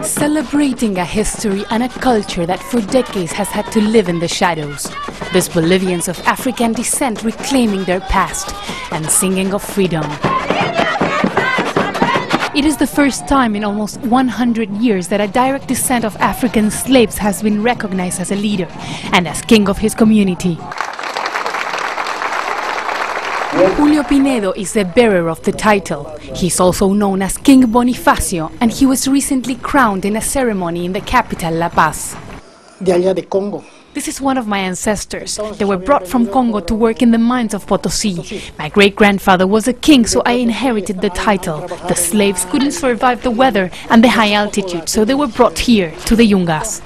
Celebrating a history and a culture that for decades has had to live in the shadows. These Bolivians of African descent reclaiming their past and singing of freedom. It is the first time in almost 100 years that a direct descent of African slaves has been recognized as a leader and as king of his community. Julio Pinedo is the bearer of the title. He's also known as King Bonifacio, and he was recently crowned in a ceremony in the capital, La Paz. This is one of my ancestors. They were brought from Congo to work in the mines of Potosí. My great-grandfather was a king, so I inherited the title. The slaves couldn't survive the weather and the high altitude, so they were brought here, to the Yungas.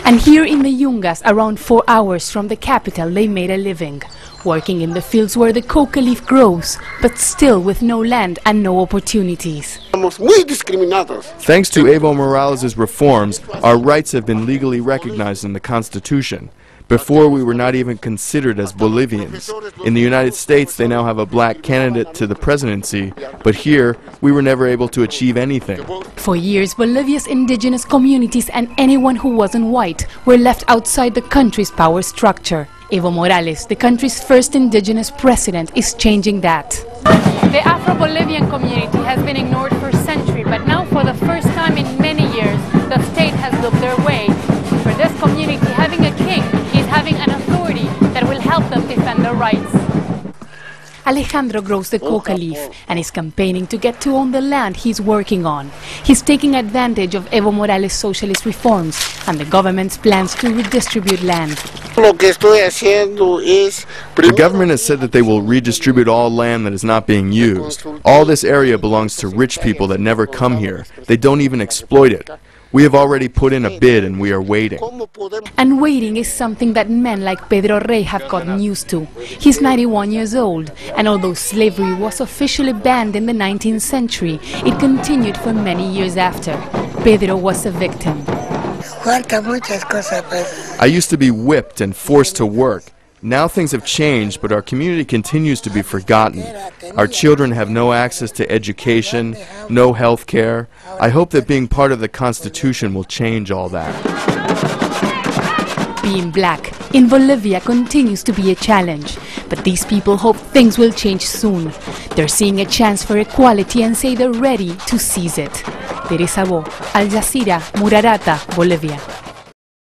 And here in the Yungas, around 4 hours from the capital, they made a living, working in the fields where the coca leaf grows, but still with no land and no opportunities. Thanks to Evo Morales' reforms, our rights have been legally recognized in the Constitution. Before, we were not even considered as Bolivians. In the United States, they now have a black candidate to the presidency, but here, we were never able to achieve anything. For years, Bolivia's indigenous communities and anyone who wasn't white were left outside the country's power structure. Evo Morales, the country's first indigenous president, is changing that. The Afro-Bolivian community has been ignored for centuries, but now for the first time in many years, the state has looked their way. For this community, having a king is having an authority that will help them defend their rights. Alejandro grows the coca leaf and is campaigning to get to own the land he's working on. He's taking advantage of Evo Morales' socialist reforms and the government's plans to redistribute land. The government has said that they will redistribute all land that is not being used. All this area belongs to rich people that never come here. They don't even exploit it. We have already put in a bid and we are waiting. And waiting is something that men like Pedro Rey have gotten used to. He's 91 years old, and although slavery was officially banned in the 19th century, it continued for many years after. Pedro was a victim. I used to be whipped and forced to work. Now things have changed, but our community continues to be forgotten. Our children have no access to education, no health care. I hope that being part of the Constitution will change all that. Being black in Bolivia continues to be a challenge, but these people hope things will change soon. They're seeing a chance for equality and say they're ready to seize it. Teresa Bo, Al Jazeera, Murarata, Bolivia.